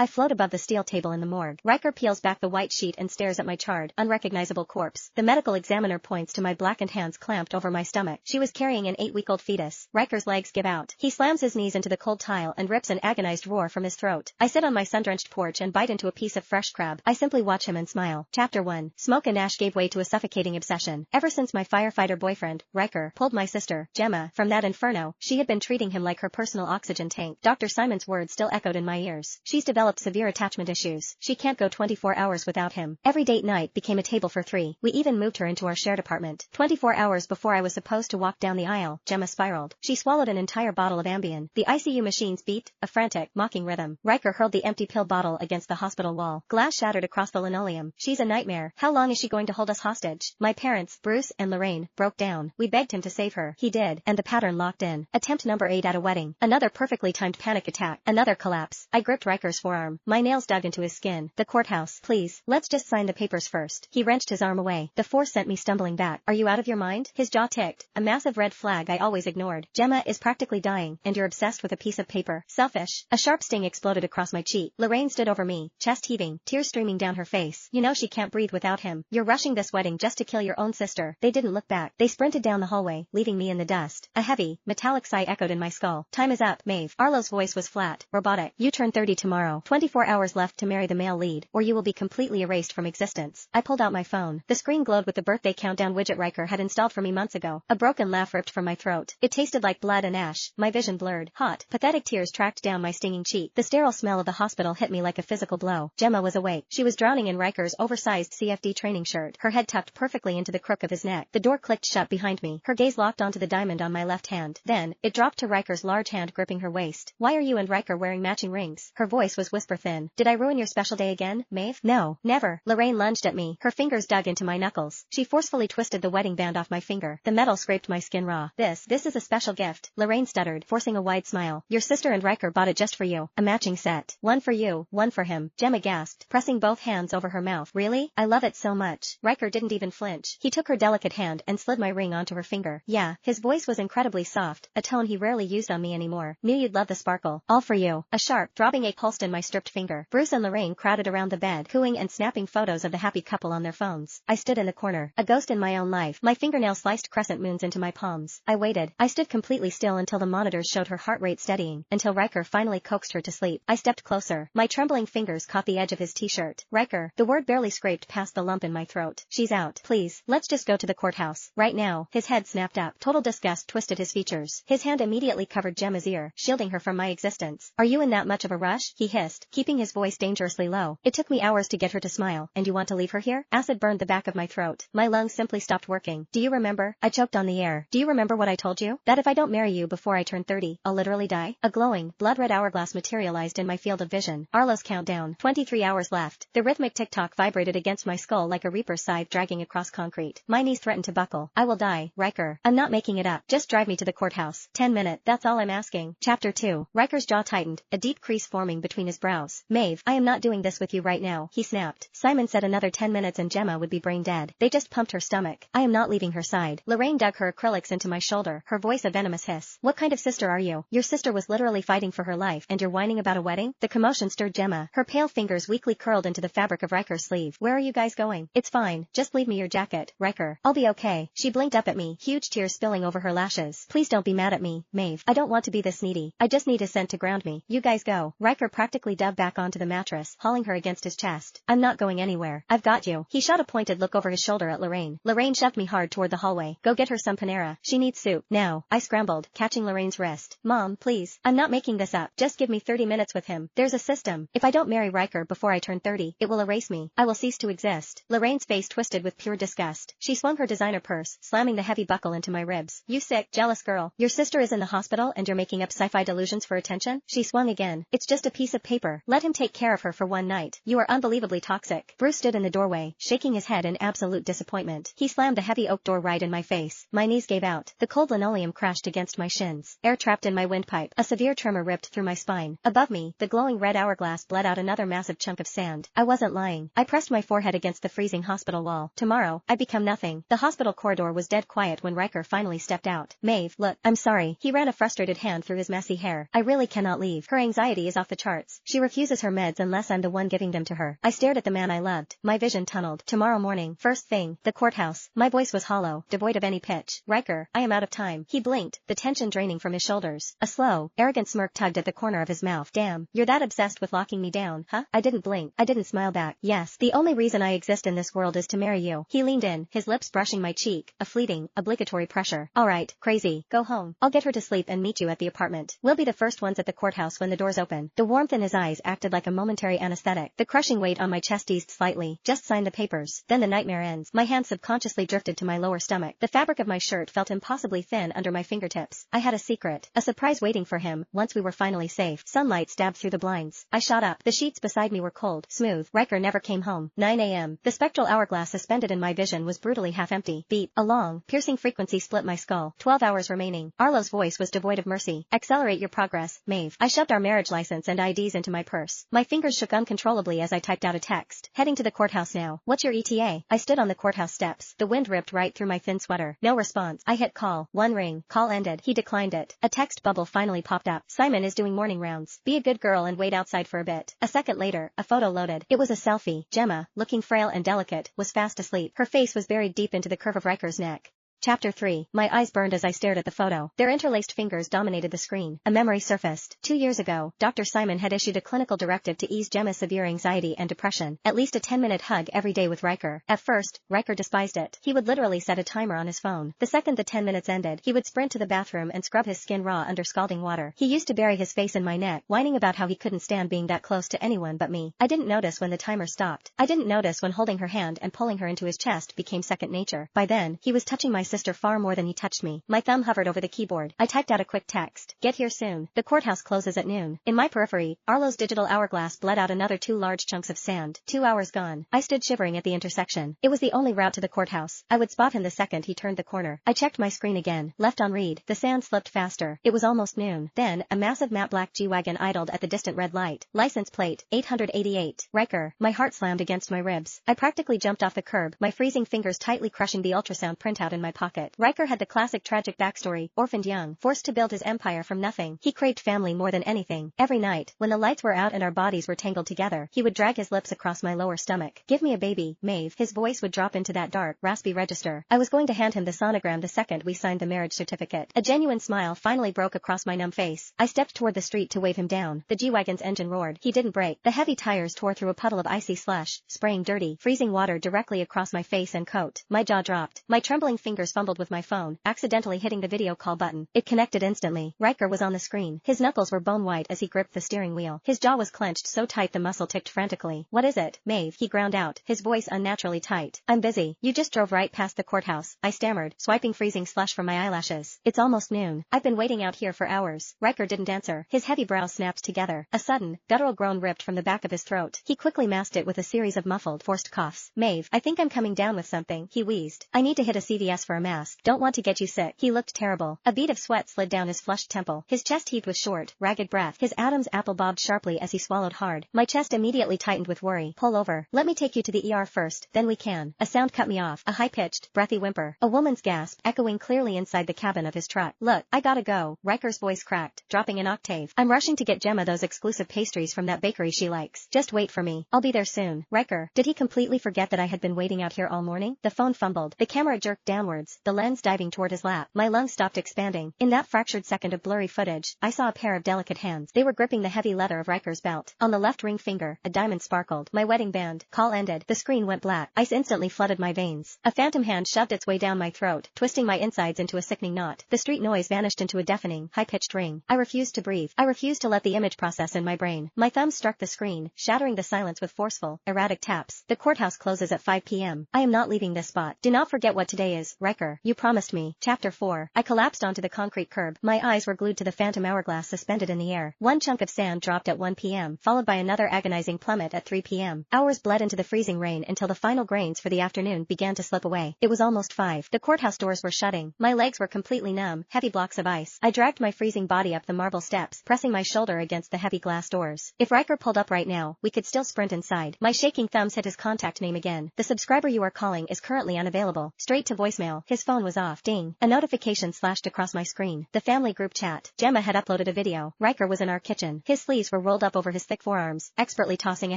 I float above the steel table in the morgue. Riker peels back the white sheet and stares at my charred, unrecognizable corpse. The medical examiner points to my blackened hands clamped over my stomach. She was carrying an 8-week-old fetus. Riker's legs give out. He slams his knees into the cold tile and rips an agonized roar from his throat. I sit on my sun-drenched porch and bite into a piece of fresh crab. I simply watch him and smile. Chapter 1. Smoke and ash gave way to a suffocating obsession. Ever since my firefighter boyfriend, Riker, pulled my sister, Gemma, from that inferno, she had been treating him like her personal oxygen tank. Dr. Simon's words still echoed in my ears. She's developed severe attachment issues. She can't go 24 hours without him. Every date night became a table for 3. We even moved her into our shared apartment. 24 hours before I was supposed to walk down the aisle, Gemma spiraled. She swallowed an entire bottle of Ambien. The ICU machines beeped, a frantic, mocking rhythm. Riker hurled the empty pill bottle against the hospital wall. Glass shattered across the linoleum. She's a nightmare. How long is she going to hold us hostage? My parents, Bruce and Lorraine, broke down. We begged him to save her. He did, and the pattern locked in. Attempt number 8 at a wedding. Another perfectly timed panic attack. Another collapse. I gripped Riker's forearm. My nails dug into his skin. The courthouse. Please, let's just sign the papers first. He wrenched his arm away. The force sent me stumbling back. Are you out of your mind? His jaw ticked. A massive red flag I always ignored. Gemma is practically dying, and you're obsessed with a piece of paper. Selfish. A sharp sting exploded across my cheek. Lorraine stood over me, chest heaving, tears streaming down her face. You know she can't breathe without him. You're rushing this wedding just to kill your own sister. They didn't look back. They sprinted down the hallway, leaving me in the dust. A heavy, metallic sigh echoed in my skull. Time is up, Maeve. Arlo's voice was flat, robotic. You turn 30 tomorrow. 24 hours left to marry the male lead, or you will be completely erased from existence. I pulled out my phone. The screen glowed with the birthday countdown widget Riker had installed for me months ago. A broken laugh ripped from my throat. It tasted like blood and ash. My vision blurred. Hot, pathetic tears tracked down my stinging cheek. The sterile smell of the hospital hit me like a physical blow. Gemma was awake. She was drowning in Riker's oversized CFD training shirt, her head tucked perfectly into the crook of his neck. The door clicked shut behind me. Her gaze locked onto the diamond on my left hand. Then, it dropped to Riker's large hand gripping her waist. Why are you and Riker wearing matching rings? Her voice was whisper thin. Did I ruin your special day again, Maeve? No, never. Lorraine lunged at me. Her fingers dug into my knuckles. She forcefully twisted the wedding band off my finger. The metal scraped my skin raw. This is a special gift. Lorraine stuttered, forcing a wide smile. Your sister and Riker bought it just for you. A matching set. One for you, one for him. Gemma gasped, pressing both hands over her mouth. Really? I love it so much. Riker didn't even flinch. He took her delicate hand and slid my ring onto her finger. Yeah, his voice was incredibly soft, a tone he rarely used on me anymore. Knew you'd love the sparkle. All for you. A sharp, throbbing ache pulsed in my stripped finger. Bruce and Lorraine crowded around the bed, cooing and snapping photos of the happy couple on their phones. I stood in the corner, a ghost in my own life. My fingernails sliced crescent moons into my palms. I waited. I stood completely still until the monitors showed her heart rate steadying, until Riker finally coaxed her to sleep. I stepped closer. My trembling fingers caught the edge of his t-shirt. Riker. The word barely scraped past the lump in my throat. She's out. Please, let's just go to the courthouse. Right now. His head snapped up. Total disgust twisted his features. His hand immediately covered Gemma's ear, shielding her from my existence. Are you in that much of a rush? He hissed, keeping his voice dangerously low. It took me hours to get her to smile. And you want to leave her here? Acid burned the back of my throat. My lungs simply stopped working. Do you remember? I choked on the air. Do you remember what I told you? That if I don't marry you before I turn 30, I'll literally die? A glowing, blood-red hourglass materialized in my field of vision. Arlo's countdown. 23 hours left. The rhythmic tick-tock vibrated against my skull like a reaper's scythe dragging across concrete. My knees threatened to buckle. I will die, Riker. I'm not making it up. Just drive me to the courthouse. 10 minutes. That's all I'm asking. Chapter 2. Riker's jaw tightened, a deep crease forming between his brows. Maeve, I am not doing this with you right now, he snapped. Simon said another 10 minutes and Gemma would be brain dead. They just pumped her stomach. I am not leaving her side. Lorraine dug her acrylics into my shoulder, her voice a venomous hiss. What kind of sister are you? Your sister was literally fighting for her life, and you're whining about a wedding? The commotion stirred Gemma. Her pale fingers weakly curled into the fabric of Riker's sleeve. Where are you guys going? It's fine. Just leave me your jacket, Riker. I'll be okay. She blinked up at me, huge tears spilling over her lashes. Please don't be mad at me, Maeve. I don't want to be this needy. I just need a scent to ground me. You guys go. Riker practically dove back onto the mattress, hauling her against his chest. I'm not going anywhere. I've got you. He shot a pointed look over his shoulder at Lorraine. Lorraine shoved me hard toward the hallway. Go get her some Panera. She needs soup. Now. I scrambled, catching Lorraine's wrist. Mom, please. I'm not making this up. Just give me 30 minutes with him. There's a system. If I don't marry Riker before I turn 30, it will erase me. I will cease to exist. Lorraine's face twisted with pure disgust. She swung her designer purse, slamming the heavy buckle into my ribs. You sick, jealous girl. Your sister is in the hospital and you're making up sci-fi delusions for attention? She swung again. It's just a piece of paper. Let him take care of her for one night. You are unbelievably toxic. Bruce stood in the doorway, shaking his head in absolute disappointment. He slammed the heavy oak door right in my face. My knees gave out. The cold linoleum crashed against my shins. Air trapped in my windpipe. A severe tremor ripped through my spine. Above me, the glowing red hourglass bled out another massive chunk of sand. I wasn't lying. I pressed my forehead against the freezing hospital wall. Tomorrow, I become nothing. The hospital corridor was dead quiet when Riker finally stepped out. Maeve, look, I'm sorry. He ran a frustrated hand through his messy hair. I really cannot leave. Her anxiety is off the charts. She refuses her meds unless I'm the one giving them to her. I stared at the man I loved. My vision tunneled. Tomorrow morning, first thing, the courthouse. My voice was hollow, devoid of any pitch. Riker, I am out of time. He blinked, the tension draining from his shoulders. A slow, arrogant smirk tugged at the corner of his mouth. Damn, you're that obsessed with locking me down, huh? I didn't blink. I didn't smile back. Yes, the only reason I exist in this world is to marry you. He leaned in, his lips brushing my cheek, a fleeting, obligatory pressure. Alright, crazy, go home. I'll get her to sleep and meet you at the apartment. We'll be the first ones at the courthouse when the doors open. The warmth in his eyes acted like a momentary anesthetic. The crushing weight on my chest eased slightly. Just sign the papers. Then the nightmare ends. My hand subconsciously drifted to my lower stomach. The fabric of my shirt felt impossibly thin under my fingertips. I had a secret. A surprise waiting for him, once we were finally safe. Sunlight stabbed through the blinds. I shot up. The sheets beside me were cold, smooth. Riker never came home. 9 a.m. The spectral hourglass suspended in my vision was brutally half-empty. Beep. A long, piercing frequency split my skull. 12 hours remaining. Arlo's voice was devoid of mercy. Accelerate your progress, Maeve. I shoved our marriage license and IDs into my purse. My fingers shook uncontrollably as I typed out a text. Heading to the courthouse now. What's your ETA? I stood on the courthouse steps. The wind ripped right through my thin sweater. No response. I hit call. One ring. Call ended. He declined it. A text bubble finally popped up. Simon is doing morning rounds. Be a good girl and wait outside for a bit. A second later, a photo loaded. It was a selfie. Gemma, looking frail and delicate, was fast asleep. Her face was buried deep into the curve of Riker's neck. Chapter 3. My eyes burned as I stared at the photo. Their interlaced fingers dominated the screen. A memory surfaced. 2 years ago, Dr. Simon had issued a clinical directive to ease Gemma's severe anxiety and depression. At least a 10-minute hug every day with Riker. At first, Riker despised it. He would literally set a timer on his phone. The second the 10 minutes ended, he would sprint to the bathroom and scrub his skin raw under scalding water. He used to bury his face in my neck, whining about how he couldn't stand being that close to anyone but me. I didn't notice when the timer stopped. I didn't notice when holding her hand and pulling her into his chest became second nature. By then, he was touching my sister far more than he touched me. My thumb hovered over the keyboard. I typed out a quick text. Get here soon. The courthouse closes at noon. In my periphery, Arlo's digital hourglass bled out another 2 large chunks of sand. 2 hours gone. I stood shivering at the intersection. It was the only route to the courthouse. I would spot him the second he turned the corner. I checked my screen again. Left on read. The sand slipped faster. It was almost noon. Then, a massive matte black G-Wagon idled at the distant red light. License plate, 888. Riker. My heart slammed against my ribs. I practically jumped off the curb, my freezing fingers tightly crushing the ultrasound printout in my pocket. Riker had the classic tragic backstory, orphaned young, forced to build his empire from nothing. He craved family more than anything. Every night, when the lights were out and our bodies were tangled together, he would drag his lips across my lower stomach. Give me a baby, Maeve. His voice would drop into that dark, raspy register. I was going to hand him the sonogram the second we signed the marriage certificate. A genuine smile finally broke across my numb face. I stepped toward the street to wave him down. The G-Wagon's engine roared. He didn't brake. The heavy tires tore through a puddle of icy slush, spraying dirty, freezing water directly across my face and coat. My jaw dropped. My trembling fingers fumbled with my phone, accidentally hitting the video call button. It connected instantly. Riker was on the screen. His knuckles were bone white as he gripped the steering wheel. His jaw was clenched so tight the muscle ticked frantically. What is it, Maeve? He ground out, his voice unnaturally tight. I'm busy. You just drove right past the courthouse, I stammered, swiping freezing slush from my eyelashes. It's almost noon. I've been waiting out here for hours. Riker didn't answer. His heavy brows snapped together. A sudden, guttural groan ripped from the back of his throat. He quickly masked it with a series of muffled, forced coughs. Maeve, I think I'm coming down with something, he wheezed. I need to hit a CVS for a mask. Don't want to get you sick. He looked terrible. A bead of sweat slid down his flushed temple. His chest heaved with short, ragged breath. His Adam's apple bobbed sharply as he swallowed hard. My chest immediately tightened with worry. Pull over. Let me take you to the ER first, then we can. A sound cut me off. A high-pitched, breathy whimper. A woman's gasp, echoing clearly inside the cabin of his truck. Look, I gotta go. Riker's voice cracked, dropping an octave. I'm rushing to get Gemma those exclusive pastries from that bakery she likes. Just wait for me. I'll be there soon. Riker, did he completely forget that I had been waiting out here all morning? The phone fumbled. The camera jerked downwards, the lens diving toward his lap. My lungs stopped expanding. In that fractured second of blurry footage, I saw a pair of delicate hands. They were gripping the heavy leather of Riker's belt. On the left ring finger, a diamond sparkled. My wedding band. Call ended. The screen went black. Ice instantly flooded my veins. A phantom hand shoved its way down my throat, twisting my insides into a sickening knot. The street noise vanished into a deafening, high-pitched ring. I refused to breathe. I refused to let the image process in my brain. My thumbs struck the screen, shattering the silence with forceful, erratic taps. The courthouse closes at 5 p.m. I am not leaving this spot. Do not forget what today is, Riker. You promised me. Chapter 4. I collapsed onto the concrete curb. My eyes were glued to the phantom hourglass suspended in the air. One chunk of sand dropped at 1 p.m., followed by another agonizing plummet at 3 p.m. Hours bled into the freezing rain until the final grains for the afternoon began to slip away. It was almost 5. The courthouse doors were shutting. My legs were completely numb, heavy blocks of ice. I dragged my freezing body up the marble steps, pressing my shoulder against the heavy glass doors. If Riker pulled up right now, we could still sprint inside. My shaking thumbs hit his contact name again. The subscriber you are calling is currently unavailable. Straight to voicemail. now. His phone was off. Ding. A notification slashed across my screen. The family group chat. Gemma had uploaded a video. Riker was in our kitchen. His sleeves were rolled up over his thick forearms, expertly tossing a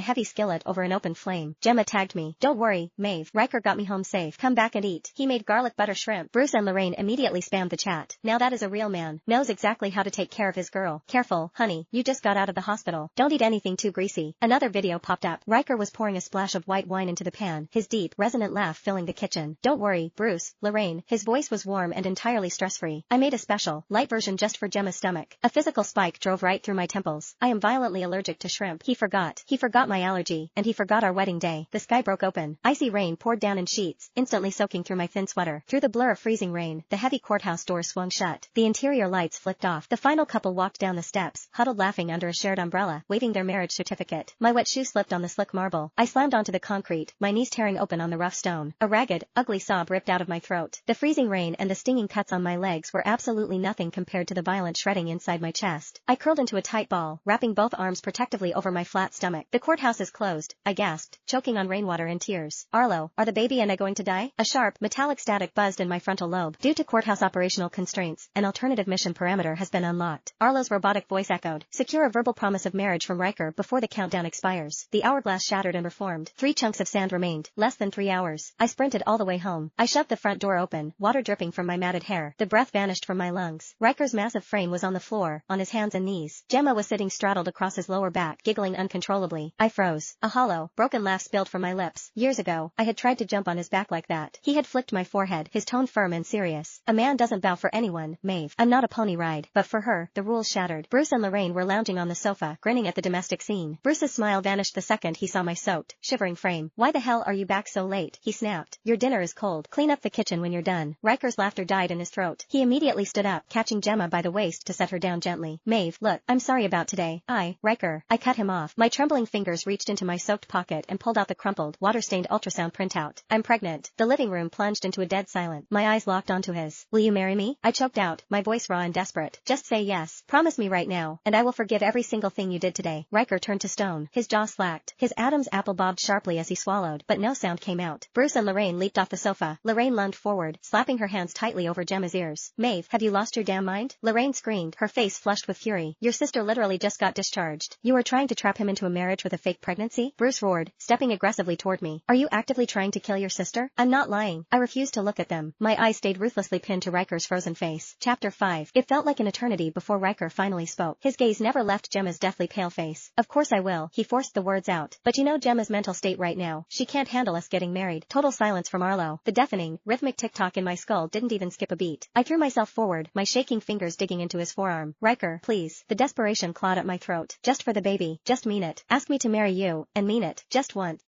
heavy skillet over an open flame. Gemma tagged me. Don't worry, Maeve. Riker got me home safe. Come back and eat. He made garlic butter shrimp. Bruce and Lorraine immediately spammed the chat. Now that is a real man. Knows exactly how to take care of his girl. Careful, honey. You just got out of the hospital. Don't eat anything too greasy. Another video popped up. Riker was pouring a splash of white wine into the pan, his deep, resonant laugh filling the kitchen. Don't worry, Bruce, Lorraine. His voice was warm and entirely stress-free. I made a special, light version just for Gemma's stomach. A physical spike drove right through my temples. I am violently allergic to shrimp. He forgot. He forgot my allergy, and he forgot our wedding day. The sky broke open. Icy rain poured down in sheets, instantly soaking through my thin sweater. Through the blur of freezing rain, the heavy courthouse door swung shut. The interior lights flicked off. The final couple walked down the steps, huddled laughing under a shared umbrella, waving their marriage certificate. My wet shoe slipped on the slick marble. I slammed onto the concrete, my knees tearing open on the rough stone. A ragged, ugly sob ripped out of my throat. The freezing rain and the stinging cuts on my legs were absolutely nothing compared to the violent shredding inside my chest. I curled into a tight ball, wrapping both arms protectively over my flat stomach. The courthouse is closed, I gasped, choking on rainwater and tears. Arlo, are the baby and I going to die? A sharp, metallic static buzzed in my frontal lobe. Due to courthouse operational constraints, an alternative mission parameter has been unlocked. Arlo's robotic voice echoed. Secure a verbal promise of marriage from Riker before the countdown expires. The hourglass shattered and reformed. 3 chunks of sand remained. Less than 3 hours. I sprinted all the way home. I shoved the front door open, water dripping from my matted hair. The breath vanished from my lungs. Riker's massive frame was on the floor, on his hands and knees. Gemma was sitting straddled across his lower back, giggling uncontrollably. I froze. A hollow, broken laugh spilled from my lips. Years ago, I had tried to jump on his back like that. He had flicked my forehead, his tone firm and serious. A man doesn't bow for anyone, Maeve. I'm not a pony ride. But for her, the rules shattered. Bruce and Lorraine were lounging on the sofa, grinning at the domestic scene. Bruce's smile vanished the second he saw my soaked, shivering frame. Why the hell are you back so late? He snapped. Your dinner is cold. Clean up the kitchen when you're done. Riker's laughter died in his throat. He immediately stood up, catching Gemma by the waist to set her down gently. Maeve, look, I'm sorry about today. Riker. I cut him off. My trembling fingers reached into my soaked pocket and pulled out the crumpled, water-stained ultrasound printout. I'm pregnant. The living room plunged into a dead silence. My eyes locked onto his. Will you marry me? I choked out, my voice raw and desperate. Just say yes. Promise me right now, and I will forgive every single thing you did today. Riker turned to stone. His jaw slacked. His Adam's apple bobbed sharply as he swallowed, but no sound came out. Bruce and Lorraine leaped off the sofa. Lorraine lunged forward, slapping her hands tightly over Gemma's ears. Maeve, have you lost your damn mind? Lorraine screamed, her face flushed with fury. Your sister literally just got discharged. You are trying to trap him into a marriage with a fake pregnancy? Bruce roared, stepping aggressively toward me. Are you actively trying to kill your sister? I'm not lying. I refused to look at them. My eyes stayed ruthlessly pinned to Riker's frozen face. Chapter 5. It felt like an eternity before Riker finally spoke. His gaze never left Gemma's deathly pale face. Of course I will. He forced the words out. But you know Gemma's mental state right now. She can't handle us getting married. Total silence from Arlo. The deafening, rhythmic tick-tock in my skull didn't even skip a beat. I threw myself forward, my shaking fingers digging into his forearm. Riker, please. The desperation clawed at my throat. Just for the baby. Just mean it. Ask me to marry you, and mean it. Just once.